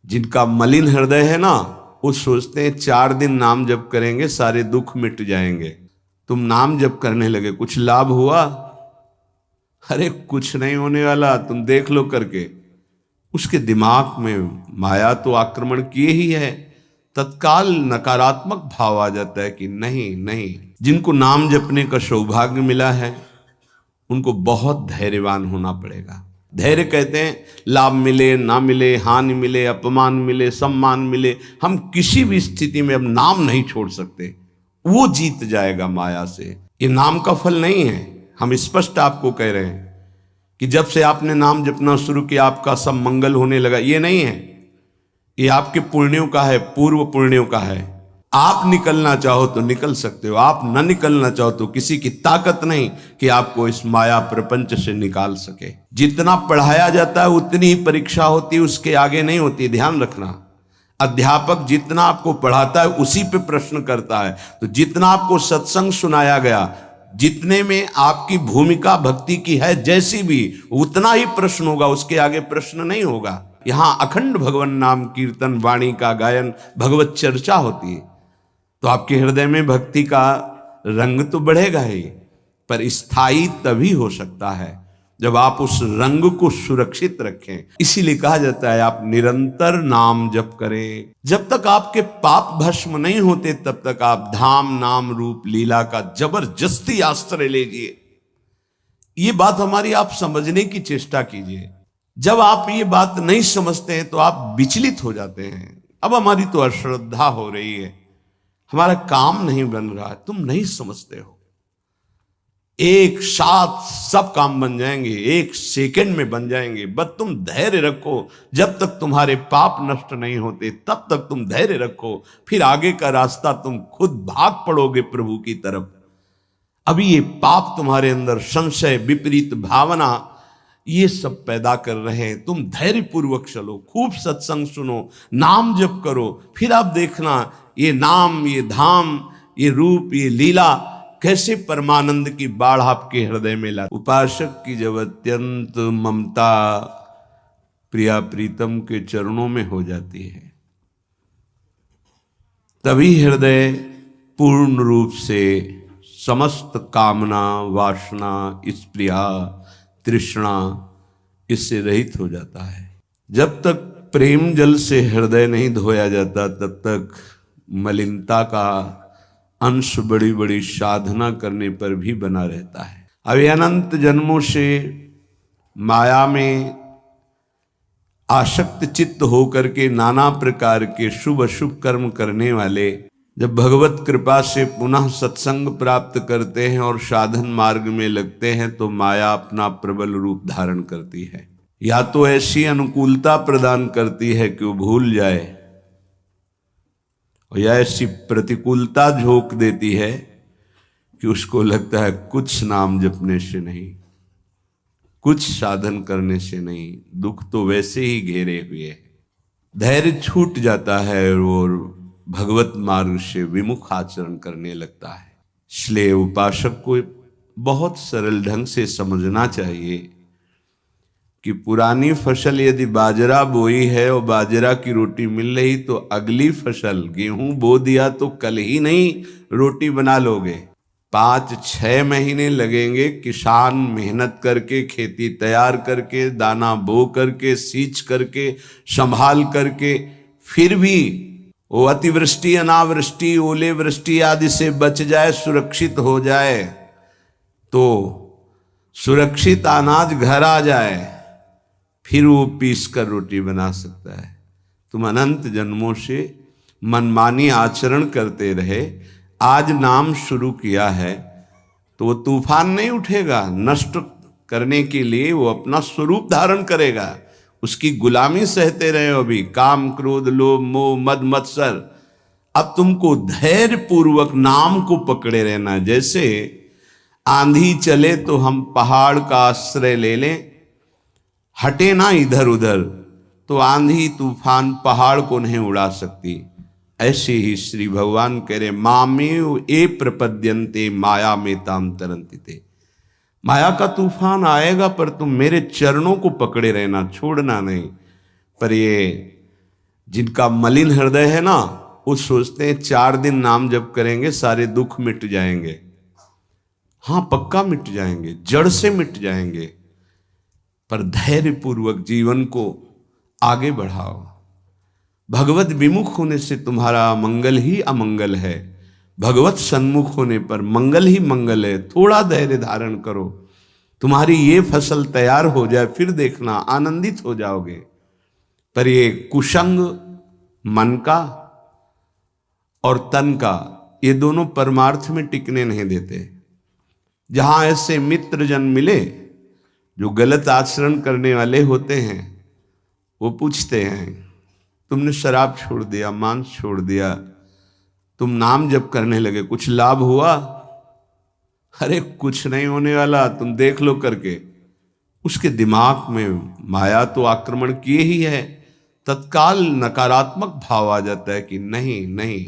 जिनका मलिन हृदय है ना, वो सोचते हैं 4 दिन नाम जप करेंगे सारे दुख मिट जाएंगे। तुम नाम जप करने लगे, कुछ लाभ हुआ? अरे कुछ नहीं होने वाला, तुम देख लो करके। उसके दिमाग में माया तो आक्रमण किए ही है, तत्काल नकारात्मक भाव आ जाता है कि नहीं नहीं। जिनको नाम जपने का सौभाग्य मिला है उनको बहुत धैर्यवान होना पड़ेगा। धैर्य कहते हैं लाभ मिले ना मिले, हानि मिले, अपमान मिले, सम्मान मिले, हम किसी भी स्थिति में अब नाम नहीं छोड़ सकते। वो जीत जाएगा माया से। ये नाम का फल नहीं है, हम स्पष्ट आपको कह रहे हैं कि जब से आपने नाम जपना शुरू किया आपका सब मंगल होने लगा। ये नहीं है, ये आपके पुण्यों का है, पूर्व पुण्यों का है। आप निकलना चाहो तो निकल सकते हो, आप न निकलना चाहो तो किसी की ताकत नहीं कि आपको इस माया प्रपंच से निकाल सके। जितना पढ़ाया जाता है उतनी ही परीक्षा होती है, उसके आगे नहीं होती, ध्यान रखना। अध्यापक जितना आपको पढ़ाता है उसी पे प्रश्न करता है। तो जितना आपको सत्संग सुनाया गया, जितने में आपकी भूमिका भक्ति की है जैसी भी, उतना ही प्रश्न होगा, उसके आगे प्रश्न नहीं होगा। यहां अखंड भगवान नाम कीर्तन, वाणी का गायन, भगवत चर्चा होती है, तो आपके हृदय में भक्ति का रंग तो बढ़ेगा ही, पर स्थायी तभी हो सकता है जब आप उस रंग को सुरक्षित रखें। इसीलिए कहा जाता है आप निरंतर नाम जप करें। जब तक आपके पाप भस्म नहीं होते तब तक आप धाम नाम रूप लीला का जबरदस्ती आश्रय लीजिए। ये बात हमारी आप समझने की चेष्टा कीजिए। जब आप ये बात नहीं समझते हैं तो आप विचलित हो जाते हैं। अब हमारी तो अश्रद्धा हो रही है, हमारा काम नहीं बन रहा है, तुम नहीं समझते हो। एक साथ सब काम बन जाएंगे, 1 सेकंड में बन जाएंगे, बस तुम धैर्य रखो। जब तक तुम्हारे पाप नष्ट नहीं होते तब तक तुम धैर्य रखो, फिर आगे का रास्ता तुम खुद भाग पड़ोगे प्रभु की तरफ। अभी ये पाप तुम्हारे अंदर संशय, विपरीत भावना, ये सब पैदा कर रहे हैं। तुम धैर्य पूर्वक चलो, खूब सत्संग सुनो, नाम जप करो, फिर आप देखना ये नाम, ये धाम, ये रूप, ये लीला कैसे परमानंद की बाढ़ आपके हृदय में ला। उपासक की जब अत्यंत ममता प्रिया प्रीतम के चरणों में हो जाती है, तभी हृदय पूर्ण रूप से समस्त कामना, वासना, स्प्रिया, तृष्णा इससे रहित हो जाता है। जब तक प्रेम जल से हृदय नहीं धोया जाता तब तक मलिनता का अंश बड़ी बड़ी साधना करने पर भी बना रहता है। अब अनंत जन्मों से माया में आसक्त चित्त होकर के नाना प्रकार के शुभ अशुभ कर्म करने वाले जब भगवत कृपा से पुनः सत्संग प्राप्त करते हैं और साधन मार्ग में लगते हैं तो माया अपना प्रबल रूप धारण करती है। या तो ऐसी अनुकूलता प्रदान करती है कि वो भूल जाए, और या ऐसी प्रतिकूलता झोंक देती है कि उसको लगता है कुछ नाम जपने से नहीं, कुछ साधन करने से नहीं, दुख तो वैसे ही घेरे हुए है। धैर्य छूट जाता है और भगवत मार्ग से विमुख आचरण करने लगता है। इसलिए उपासक को बहुत सरल ढंग से समझना चाहिए कि पुरानी फसल यदि बाजरा बोई है और बाजरा की रोटी मिल रही तो अगली फसल गेहूं बो दिया तो कल ही नहीं रोटी बना लोगे। 5-6 महीने लगेंगे किसान मेहनत करके, खेती तैयार करके, दाना बो करके, सींच करके, संभाल करके, फिर भी वो अतिवृष्टि, अनावृष्टि, ओले वृष्टि आदि से बच जाए, सुरक्षित हो जाए, तो सुरक्षित अनाज घर आ जाए, फिर वो पीस कर रोटी बना सकता है। तुम अनंत जन्मों से मनमानी आचरण करते रहे, आज नाम शुरू किया है तो वो तूफान नहीं उठेगा, नष्ट करने के लिए वो अपना स्वरूप धारण करेगा। उसकी गुलामी सहते रहे हो अभी, काम, क्रोध, लोभ, मोह, मद, मत्सर। अब तुमको धैर्य पूर्वक नाम को पकड़े रहना। जैसे आंधी चले तो हम पहाड़ का आश्रय ले लें, हटे ना इधर उधर, तो आंधी तूफान पहाड़ को नहीं उड़ा सकती। ऐसे ही श्री भगवान कह रहे मामेव ए प्रपद्यन्ते माया में ताम तरंति ते। माया का तूफान आएगा पर तुम मेरे चरणों को पकड़े रहना, छोड़ना नहीं। पर ये जिनका मलिन हृदय है ना, वो सोचते हैं 4 दिन नाम जप करेंगे सारे दुख मिट जाएंगे। हाँ, पक्का मिट जाएंगे, जड़ से मिट जाएंगे, पर धैर्य पूर्वक जीवन को आगे बढ़ाओ। भगवत विमुख होने से तुम्हारा मंगल ही अमंगल है, भगवत सन्मुख होने पर मंगल ही मंगल है। थोड़ा धैर्य धारण करो, तुम्हारी ये फसल तैयार हो जाए, फिर देखना आनंदित हो जाओगे। पर ये कुसंग मन का और तन का, ये दोनों परमार्थ में टिकने नहीं देते। जहां ऐसे मित्र जन मिले जो गलत आचरण करने वाले होते हैं, वो पूछते हैं तुमने शराब छोड़ दिया, मांस छोड़ दिया, तुम नाम जप करने लगे, कुछ लाभ हुआ? अरे कुछ नहीं होने वाला, तुम देख लो करके। उसके दिमाग में माया तो आक्रमण किए ही है। तत्काल नकारात्मक भाव आ जाता है कि नहीं नहीं,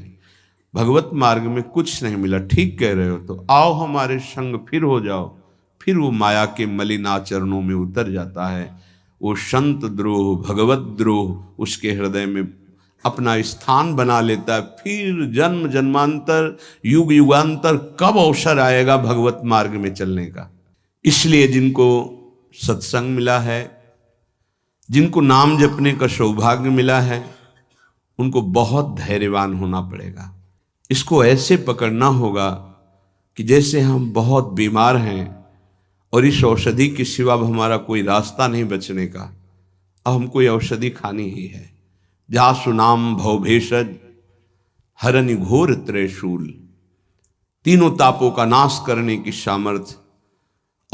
भगवत मार्ग में कुछ नहीं मिला, ठीक कह रहे हो, तो आओ हमारे संग, फिर हो जाओ। फिर वो माया के मलिन आचरणों में उतर जाता है। वो संत द्रोह, भगवत द्रोह उसके हृदय में अपना स्थान बना लेता है। फिर जन्म जन्मांतर, युग युगांतर कब अवसर आएगा भगवत मार्ग में चलने का। इसलिए जिनको सत्संग मिला है, जिनको नाम जपने का सौभाग्य मिला है, उनको बहुत धैर्यवान होना पड़ेगा। इसको ऐसे पकड़ना होगा कि जैसे हम बहुत बीमार हैं और इस औषधि के सिवा अब हमारा कोई रास्ता नहीं बचने का, अब हमको ये औषधि खानी ही है। जा सुनाम भवभेषज हरनि घोर त्रयशूल, तीनों तापों का नाश करने की सामर्थ्य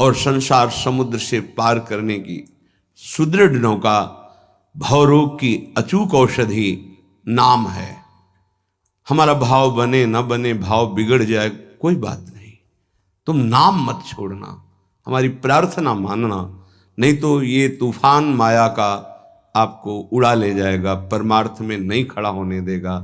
और संसार समुद्र से पार करने की सुदृढ़ नौका, भवरोग की अचूक औषधि नाम है। हमारा भाव बने न बने, भाव बिगड़ जाए, कोई बात नहीं, तुम नाम मत छोड़ना, हमारी प्रार्थना मानना, नहीं तो ये तूफान माया का आपको उड़ा ले जाएगा, परमार्थ में नहीं खड़ा होने देगा।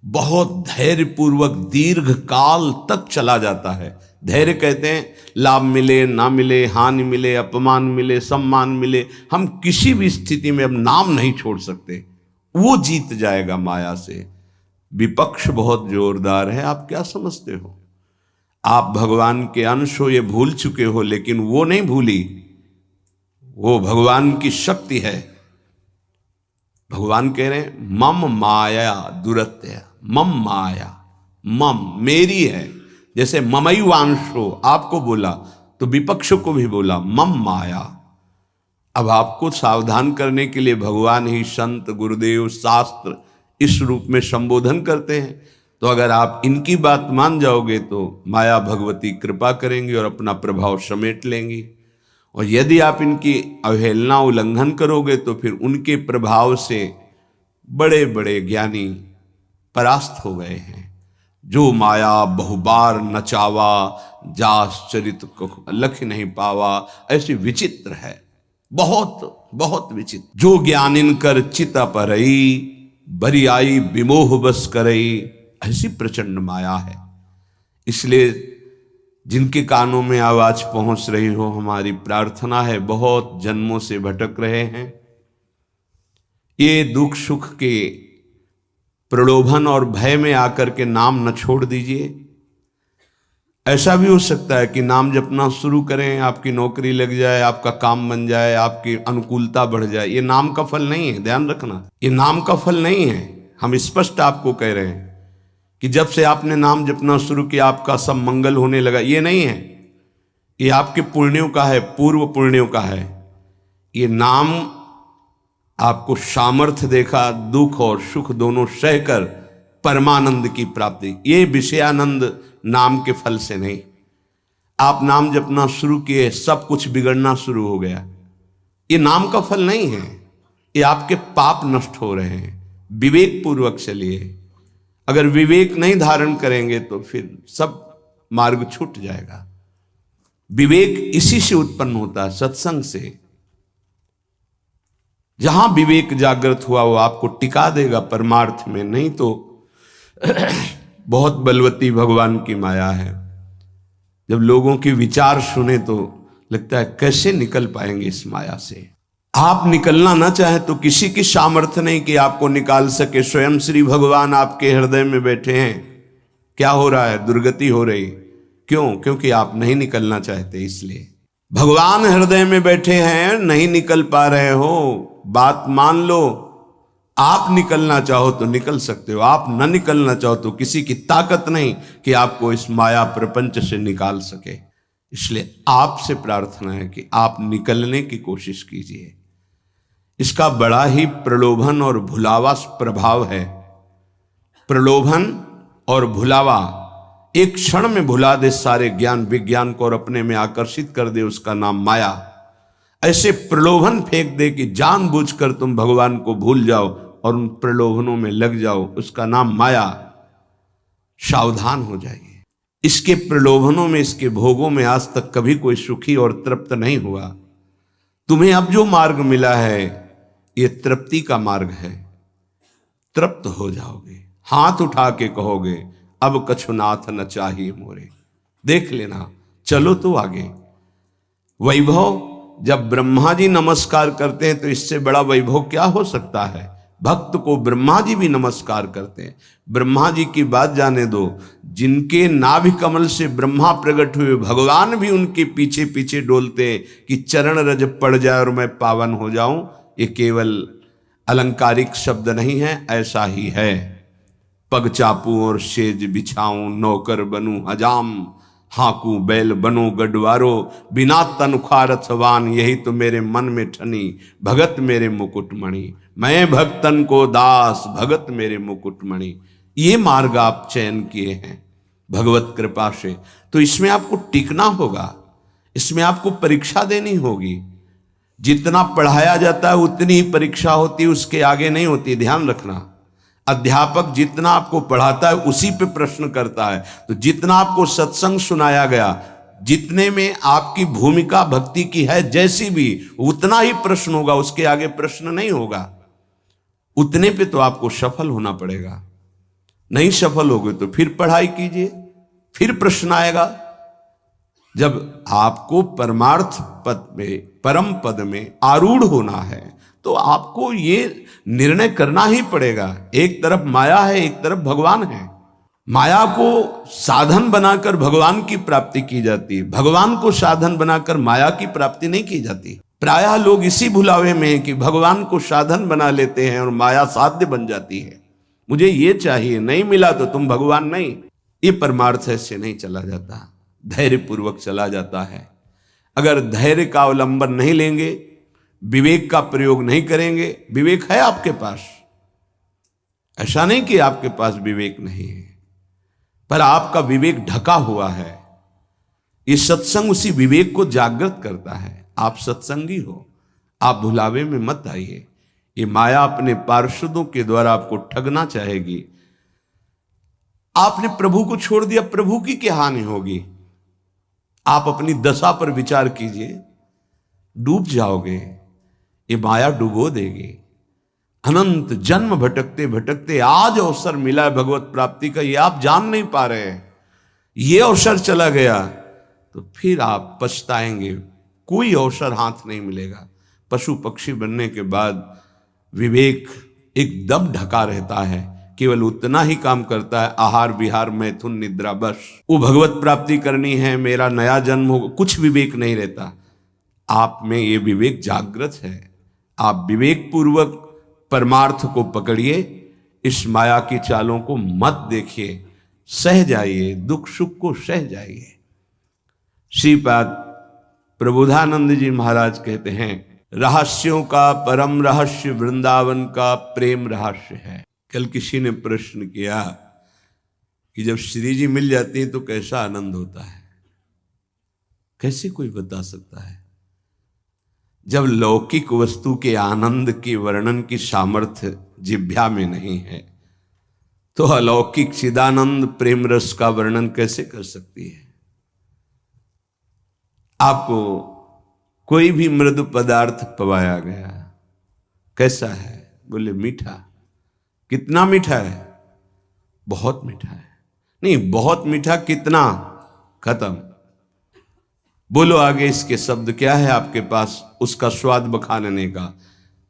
बहुत धैर्यपूर्वक दीर्घ काल तक चला जाता है। धैर्य कहते हैं लाभ मिले ना मिले, हानि मिले, अपमान मिले, सम्मान मिले, हम किसी भी स्थिति में अब नाम नहीं छोड़ सकते। वो जीत जाएगा माया से। विपक्ष बहुत जोरदार है, आप क्या समझते हो? आप भगवान के अंश हो, ये भूल चुके हो, लेकिन वो नहीं भूली, वो भगवान की शक्ति है। भगवान कह रहे हैं मम माया दुरत्य, मम माया, मम मेरी है। जैसे ममैवांशो आपको बोला तो विपक्ष को भी बोला मम माया। अब आपको सावधान करने के लिए भगवान ही संत, गुरुदेव, शास्त्र इस रूप में संबोधन करते हैं। तो अगर आप इनकी बात मान जाओगे तो माया भगवती कृपा करेंगी और अपना प्रभाव समेट लेंगी। और यदि आप इनकी अवहेलना उल्लंघन करोगे तो फिर उनके प्रभाव से बड़े बड़े ज्ञानी परास्त हो गए हैं। जो माया बहुबार नचावा, जास चरित को लख नहीं पावा, ऐसी विचित्र है, बहुत बहुत विचित्र। जो ज्ञान इनकर चिता परई, बरी आई विमोह बस करई, ऐसी प्रचंड माया है। इसलिए जिनके कानों में आवाज पहुंच रही हो, हमारी प्रार्थना है, बहुत जन्मों से भटक रहे हैं, ये दुख सुख के प्रलोभन और भय में आकर के नाम न छोड़ दीजिए। ऐसा भी हो सकता है कि नाम जपना शुरू करें, आपकी नौकरी लग जाए, आपका काम बन जाए, आपकी अनुकूलता बढ़ जाए। ये नाम का फल नहीं है, ध्यान रखना, ये नाम का फल नहीं है। हम स्पष्ट आपको कह रहे हैं कि जब से आपने नाम जपना शुरू किया आपका सब मंगल होने लगा, ये नहीं है। ये आपके पुण्यों का है, पूर्व पुण्यों का है। ये नाम आपको सामर्थ्य देखा, दुख और सुख दोनों सहकर परमानंद की प्राप्ति। ये विषयानंद नाम के फल से नहीं। आप नाम जपना शुरू किए, सब कुछ बिगड़ना शुरू हो गया, ये नाम का फल नहीं है। ये आपके पाप नष्ट हो रहे हैं। विवेक पूर्वक चलिए। अगर विवेक नहीं धारण करेंगे तो फिर सब मार्ग छूट जाएगा। विवेक इसी से उत्पन्न होता है, सत्संग से। जहां विवेक जागृत हुआ वो आपको टिका देगा परमार्थ में, नहीं तो बहुत बलवती भगवान की माया है। जब लोगों के विचार सुने तो लगता है कैसे निकल पाएंगे इस माया से। आप निकलना ना चाहे तो किसी की सामर्थ्य नहीं कि आपको निकाल सके। स्वयं श्री भगवान आपके हृदय में बैठे हैं। क्या हो रहा है? दुर्गति हो रही। क्यों? क्योंकि आप नहीं निकलना चाहते, इसलिए। भगवान हृदय में बैठे हैं, नहीं निकल पा रहे हो, बात मान लो। आप निकलना चाहो तो निकल सकते हो, आप न निकलना चाहो तो किसी की ताकत नहीं कि आपको इस माया प्रपंच से निकाल सके। इसलिए आपसे प्रार्थना है कि आप निकलने की कोशिश कीजिए। इसका बड़ा ही प्रलोभन और भुलावा प्रभाव है। प्रलोभन और भुलावा एक क्षण में भुला दे सारे ज्ञान विज्ञान को और अपने में आकर्षित कर दे, उसका नाम माया। ऐसे प्रलोभन फेंक दे कि जानबूझकर तुम भगवान को भूल जाओ और उन प्रलोभनों में लग जाओ, उसका नाम माया। सावधान हो जाइए। इसके प्रलोभनों में, इसके भोगों में आज तक कभी कोई सुखी और तृप्त नहीं हुआ। तुम्हें अब जो मार्ग मिला है ये तृप्ति का मार्ग है। तृप्त हो जाओगे, हाथ उठा के कहोगे अब कछुनाथ न चाहिए मोरे। देख लेना, चलो तो आगे। वैभव, जब ब्रह्मा जी नमस्कार करते हैं तो इससे बड़ा वैभव क्या हो सकता है? भक्त को ब्रह्मा जी भी नमस्कार करते हैं। ब्रह्मा जी की बात जाने दो, जिनके नाभि कमल से ब्रह्मा प्रकट हुए, भगवान भी उनके पीछे पीछे डोलते हैं कि चरण रज पड़ जाए और मैं पावन हो जाऊं। ये केवल अलंकारिक शब्द नहीं है, ऐसा ही है। पग चापू और सेज बिछाऊं, नौकर बनूं हजाम, हाकू बैल बनो गडवारो, बिना तनख्वाह रथवान, यही तो मेरे मन में ठनी, भगत मेरे मुकुटमणि। मैं भक्तन को दास, भगत मेरे मुकुटमणि। ये मार्ग आप चयन किए हैं भगवत कृपा से, तो इसमें आपको टिकना होगा, इसमें आपको परीक्षा देनी होगी। जितना पढ़ाया जाता है उतनी ही परीक्षा होती है, उसके आगे नहीं होती, ध्यान रखना। अध्यापक जितना आपको पढ़ाता है उसी पे प्रश्न करता है। तो जितना आपको सत्संग सुनाया गया, जितने में आपकी भूमिका भक्ति की है जैसी भी, उतना ही प्रश्न होगा, उसके आगे प्रश्न नहीं होगा। उतने पे तो आपको सफल होना पड़ेगा। नहीं सफल होगे तो फिर पढ़ाई कीजिए, फिर प्रश्न आएगा। जब आपको परमार्थ पद में, परम पद में आरूढ़ होना है तो आपको ये निर्णय करना ही पड़ेगा। एक तरफ माया है, एक तरफ भगवान है। माया को साधन बनाकर भगवान की प्राप्ति की जाती है, भगवान को साधन बनाकर माया की प्राप्ति नहीं की जाती। प्रायः लोग इसी भुलावे में हैं कि भगवान को साधन बना लेते हैं और माया साध्य बन जाती है। मुझे ये चाहिए, नहीं मिला तो तुम भगवान नहीं। ये परमार्थ ऐसे नहीं चला जाता, धैर्य पूर्वक चला जाता है। अगर धैर्य का अवलंबन नहीं लेंगे, विवेक का प्रयोग नहीं करेंगे, विवेक है आपके पास, ऐसा नहीं कि आपके पास विवेक नहीं है, पर आपका विवेक ढका हुआ है। ये सत्संग उसी विवेक को जागृत करता है। आप सत्संगी हो, आप भुलावे में मत आइए। ये माया अपने पार्षदों के द्वारा आपको ठगना चाहेगी। आपने प्रभु को छोड़ दिया, प्रभु की क्या हानि होगी? आप अपनी दशा पर विचार कीजिए, डूब जाओगे। ये माया डुबो देगी। अनंत जन्म भटकते भटकते आज अवसर मिला है भगवत प्राप्ति का, ये आप जान नहीं पा रहे हैं। ये अवसर चला गया तो फिर आप पछताएंगे, कोई अवसर हाथ नहीं मिलेगा। पशु पक्षी बनने के बाद विवेक एकदम ढका रहता है, केवल उतना ही काम करता है, आहार विहार मैथुन निद्रा, बस। वो भगवत प्राप्ति करनी है, मेरा नया जन्म हो, कुछ विवेक नहीं रहता। आप में ये विवेक जागृत है। आप विवेक पूर्वक परमार्थ को पकड़िए, इस माया की चालों को मत देखिए, सह जाइए, दुख सुख को सह जाइए। श्रीपाद प्रबोधानंद जी महाराज कहते हैं, रहस्यों का परम रहस्य वृंदावन का प्रेम रहस्य है। कल किसी ने प्रश्न किया कि जब श्री जी मिल जाती हैं तो कैसा आनंद होता है? कैसे कोई बता सकता है? जब लौकिक वस्तु के आनंद के वर्णन की सामर्थ्य जिह्वा में नहीं है तो अलौकिक चिदानंद प्रेम रस का वर्णन कैसे कर सकती है? आपको कोई भी मृदु पदार्थ पवाया गया, कैसा है? बोले मीठा। कितना मीठा है? बहुत मीठा है। नहीं, बहुत मीठा कितना? खत्म। बोलो आगे इसके शब्द क्या है आपके पास उसका स्वाद बखानने का।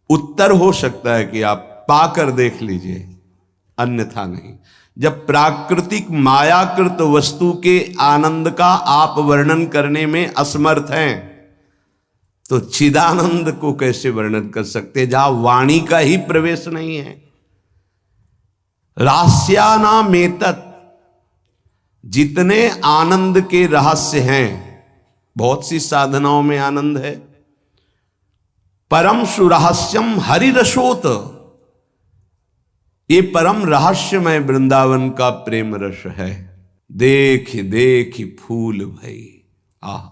उत्तर हो सकता है कि आप पाकर देख लीजिए, अन्यथा नहीं। जब प्राकृतिक मायाकृत वस्तु के आनंद का आप वर्णन करने में असमर्थ हैं, तो चिदानंद को कैसे वर्णन कर सकते जहां वाणी का ही प्रवेश नहीं है। रहस्यानामेतत्, जितने आनंद के रहस्य हैं, बहुत सी साधनाओं में आनंद है। परम सुरहस्यम हरिरसोत, ये परम रहस्यमय वृंदावन का प्रेम रस है। देख देख फूल भई, आह,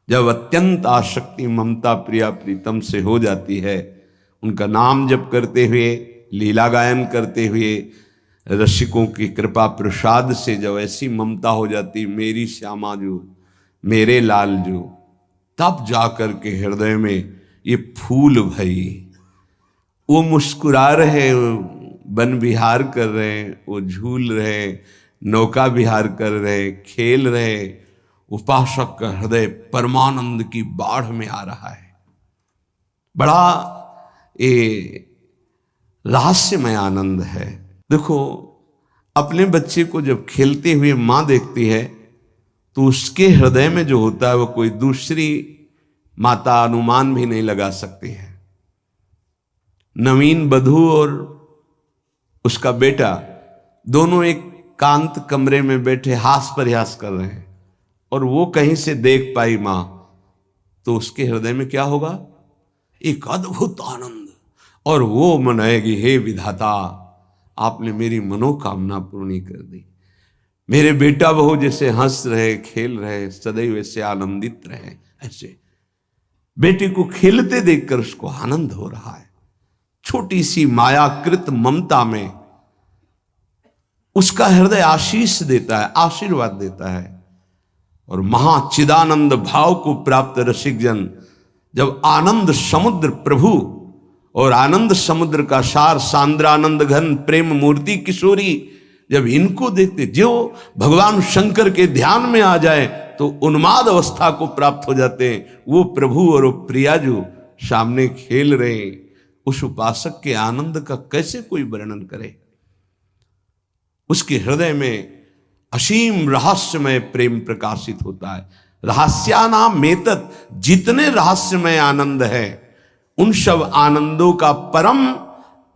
जब अत्यंत आसक्ति ममता प्रिया प्रीतम से हो जाती है, उनका नाम जप करते हुए, लीला गायन करते हुए, रसिकों की कृपा प्रसाद से जब ऐसी ममता हो जाती, मेरी श्यामा जो, मेरे लाल जो, तब जाकर के हृदय में ये फूल भई। वो मुस्कुरा रहे, वन विहार कर रहे हैं, वो झूल रहे, नौका विहार कर रहे, खेल रहे, उपासक का हृदय परमानंद की बाढ़ में आ रहा है। बड़ा ये रहस्यमय आनंद है। देखो, अपने बच्चे को जब खेलते हुए मां देखती है, तो उसके हृदय में जो होता है वो कोई दूसरी माता अनुमान भी नहीं लगा सकती है। नवीन बधू और उसका बेटा दोनों एक कांत कमरे में बैठे हास प्रयास कर रहे हैं, और वो कहीं से देख पाई मां, तो उसके हृदय में क्या होगा? एक अद्भुत आनंद, और वो मनाएगी, हे विधाता, आपने मेरी मनोकामना पूर्ण कर दी। मेरे बेटा बहू जैसे हंस रहे, खेल रहे, सदैव ऐसे आनंदित रहे। ऐसे बेटे को खेलते देखकर उसको आनंद हो रहा है। छोटी सी मायाकृत ममता में उसका हृदय आशीष देता है, आशीर्वाद देता है। और महाचिदानंद भाव को प्राप्त रसिक जन जब आनंद समुद्र प्रभु और आनंद समुद्र का सार सांद्रानंद घन प्रेम मूर्ति किशोरी, जब इनको देखते, जो भगवान शंकर के ध्यान में आ जाए तो उन्माद अवस्था को प्राप्त हो जाते हैं। वो प्रभु और वो प्रिया जो सामने खेल रहे हैं, उस उपासक के आनंद का कैसे कोई वर्णन करे। उसके हृदय में असीम रहस्यमय प्रेम प्रकाशित होता है। रहस्यानामेतत्, जितने रहस्यमय आनंद है, उन सब आनंदों का परम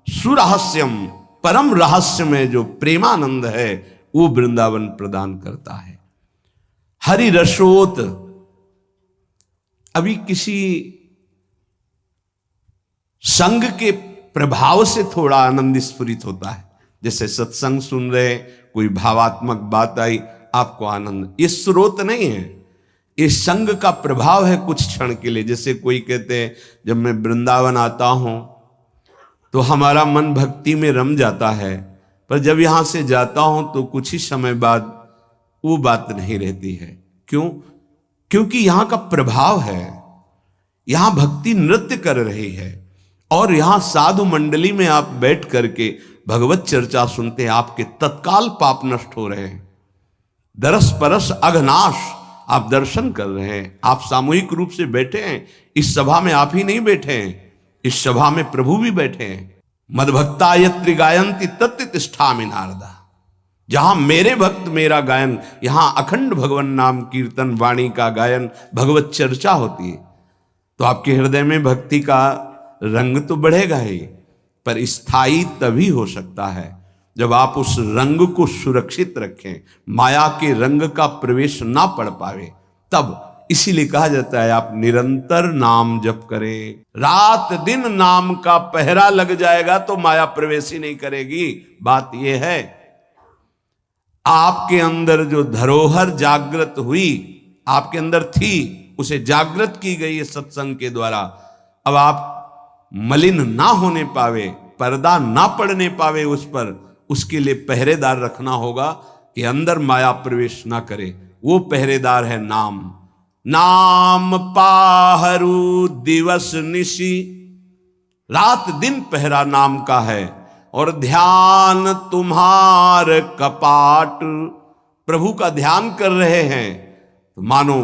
सुरहस्यम, परम रहस्य में जो प्रेमानंद है, वो वृंदावन प्रदान करता है। हरि रसोत, अभी किसी संग के प्रभाव से थोड़ा आनंद स्फुरित होता है। जैसे सत्संग सुन रहे, कोई भावात्मक बात आई, आपको आनंद, ये स्रोत नहीं है, ये संग का प्रभाव है कुछ क्षण के लिए। जैसे कोई कहते हैं, जब मैं वृंदावन आता हूं तो हमारा मन भक्ति में रम जाता है, पर जब यहां से जाता हूं तो कुछ ही समय बाद वो बात नहीं रहती है। क्यों? क्योंकि यहां का प्रभाव है, यहां भक्ति नृत्य कर रही है, और यहां साधु मंडली में आप बैठ करके भगवत चर्चा सुनते हैं, आपके तत्काल पाप नष्ट हो रहे हैं। दरस परस अघनाश, आप दर्शन कर रहे हैं। आप सामूहिक रूप से बैठे हैं, इस सभा में आप ही नहीं बैठे हैं, इस सभा में प्रभु भी बैठे हैं। मदभक्ता यत्र गायन्ति तत्र तिष्ठामि नारदा, जहां मेरे भक्त मेरा गायन, यहां अखंड भगवान नाम कीर्तन वाणी का गायन, भगवत चर्चा होती है, तो आपके हृदय में भक्ति का रंग तो बढ़ेगा ही, पर स्थायी तभी हो सकता है जब आप उस रंग को सुरक्षित रखें, माया के रंग का प्रवेश ना पड़ पावे तब। इसीलिए कहा जाता है आप निरंतर नाम जप करें, रात दिन नाम का पहरा लग जाएगा तो माया प्रवेश ही नहीं करेगी। बात यह है, आपके अंदर जो धरोहर जागृत हुई, आपके अंदर थी, उसे जागृत की गई है सत्संग के द्वारा। अब आप मलिन ना होने पावे, पर्दा ना पड़ने पावे उस पर, उसके लिए पहरेदार रखना होगा कि अंदर माया प्रवेश ना करे। वो पहरेदार है नाम। नाम पाहरू दिवस निशी, रात दिन पहरा नाम का है। और ध्यान तुम्हार कपाट, प्रभु का ध्यान कर रहे हैं तो मानो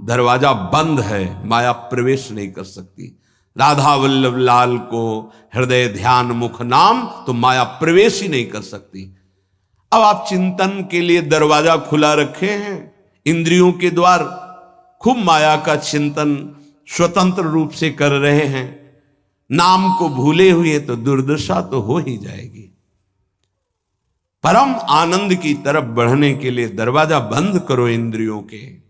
दरवाजा बंद है, माया प्रवेश नहीं कर सकती। राधा वल्लभ लाल को हृदय ध्यान मुख नाम, तो माया प्रवेश ही नहीं कर सकती। अब आप चिंतन के लिए दरवाजा खुला रखे हैं, इंद्रियों के द्वार, खूब माया का चिंतन स्वतंत्र रूप से कर रहे हैं, नाम को भूले हुए, तो दुर्दशा तो हो ही जाएगी। परम आनंद की तरफ बढ़ने के लिए दरवाजा बंद करो इंद्रियों के,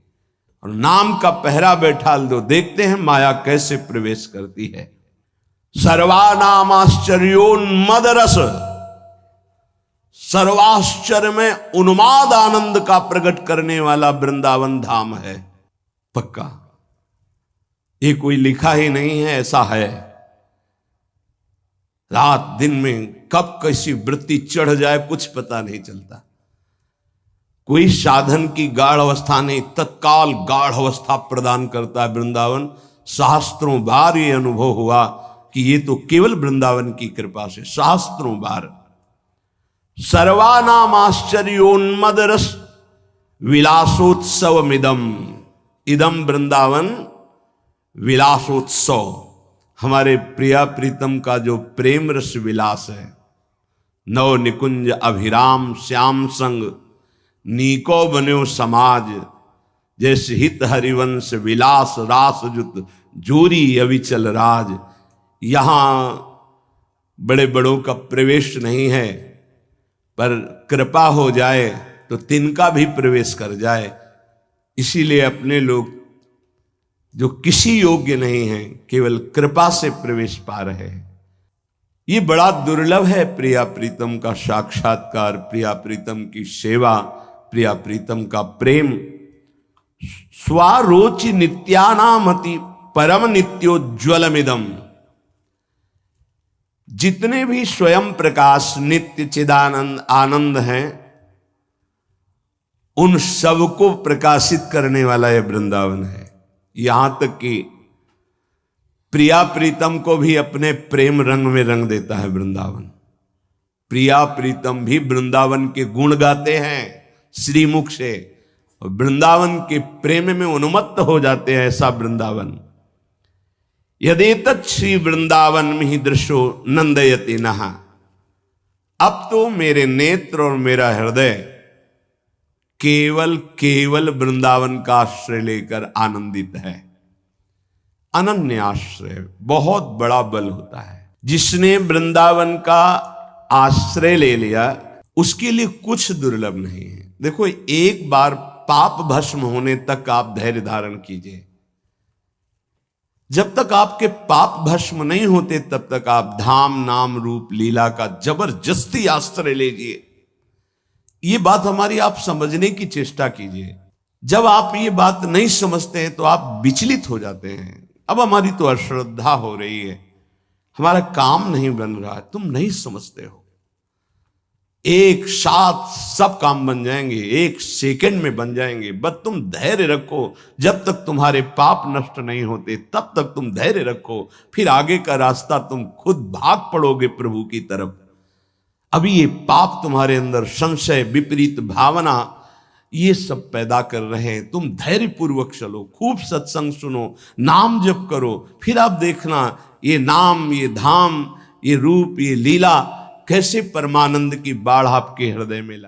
और नाम का पहरा बैठा दो। देखते हैं माया कैसे प्रवेश करती है। सर्वानामाश्चर्योन्मद रस, सर्वाश्चर्य में उन्माद आनंद का प्रकट करने वाला वृंदावन धाम है। पक्का ये कोई लिखा ही नहीं है, ऐसा है। रात दिन में कब कैसी वृत्ति चढ़ जाए कुछ पता नहीं चलता। कोई साधन की गाढ़ अवस्था नहीं, तत्काल गाढ़ अवस्था प्रदान करता है वृंदावन। सहस्त्रों बार ये अनुभव हुआ कि ये तो केवल वृंदावन की कृपा से, सहस्त्रों बार। सर्वानाम आश्चर्योन्मद रस विलासोत्सवमिदम, इदम वृंदावन विलासोत्सव। हमारे प्रिया प्रीतम का जो प्रेम रस विलास है, नव निकुंज अभिराम श्याम संग, नीको बन्यो समाज, जैसे हित हरिवंश विलास रास जुत, जोरी अविचल राज। यहां बड़े बड़ों का प्रवेश नहीं है, पर कृपा हो जाए तो तिनका भी प्रवेश कर जाए। इसीलिए अपने लोग जो किसी योग्य नहीं हैं, केवल कृपा से प्रवेश पा रहे हैं। ये बड़ा दुर्लभ है प्रिया प्रीतम का साक्षात्कार, प्रिया प्रीतम की सेवा, प्रिया प्रीतम का प्रेम। स्वारोचि नित्यानामति परम नित्योज्वलमिदम, जितने भी स्वयं प्रकाश नित्य चिदानंद आनंद हैं, उन सबको प्रकाशित करने वाला यह वृंदावन है। यहां तक कि प्रिया प्रीतम को भी अपने प्रेम रंग में रंग देता है वृंदावन। प्रिया प्रीतम भी वृंदावन के गुण गाते हैं श्रीमुख से, और वृंदावन के प्रेम में उन्मत्त हो जाते हैं, ऐसा वृंदावन। यदेतत् श्री वृंदावन में ही दृश्यो नंदयति नहा, अब तो मेरे नेत्र और मेरा हृदय केवल केवल वृंदावन का आश्रय लेकर आनंदित है। अनन्य आश्रय बहुत बड़ा बल होता है। जिसने वृंदावन का आश्रय ले लिया उसके लिए कुछ दुर्लभ नहीं है। देखो, एक बार पाप भस्म होने तक आप धैर्य धारण कीजिए। जब तक आपके पाप भस्म नहीं होते तब तक आप धाम नाम रूप लीला का जबरदस्ती आश्रय लीजिए। ये बात हमारी आप समझने की चेष्टा कीजिए। जब आप ये बात नहीं समझते हैं तो आप विचलित हो जाते हैं। अब हमारी तो अश्रद्धा हो रही है, हमारा काम नहीं बन रहा है, तुम नहीं समझते हो। एक साथ सब काम बन जाएंगे, एक सेकंड में बन जाएंगे, बस तुम धैर्य रखो। जब तक तुम्हारे पाप नष्ट नहीं होते तब तक तुम धैर्य रखो, फिर आगे का रास्ता तुम खुद भाग पड़ोगे प्रभु की तरफ। अभी ये पाप तुम्हारे अंदर संशय, विपरीत भावना, ये सब पैदा कर रहे हैं। तुम धैर्य पूर्वक चलो, खूब सत्संग सुनो, नाम जप करो, फिर आप देखना ये नाम, ये धाम, ये रूप, ये लीला कैसे परमानंद की बाढ़ आपके हृदय में ला।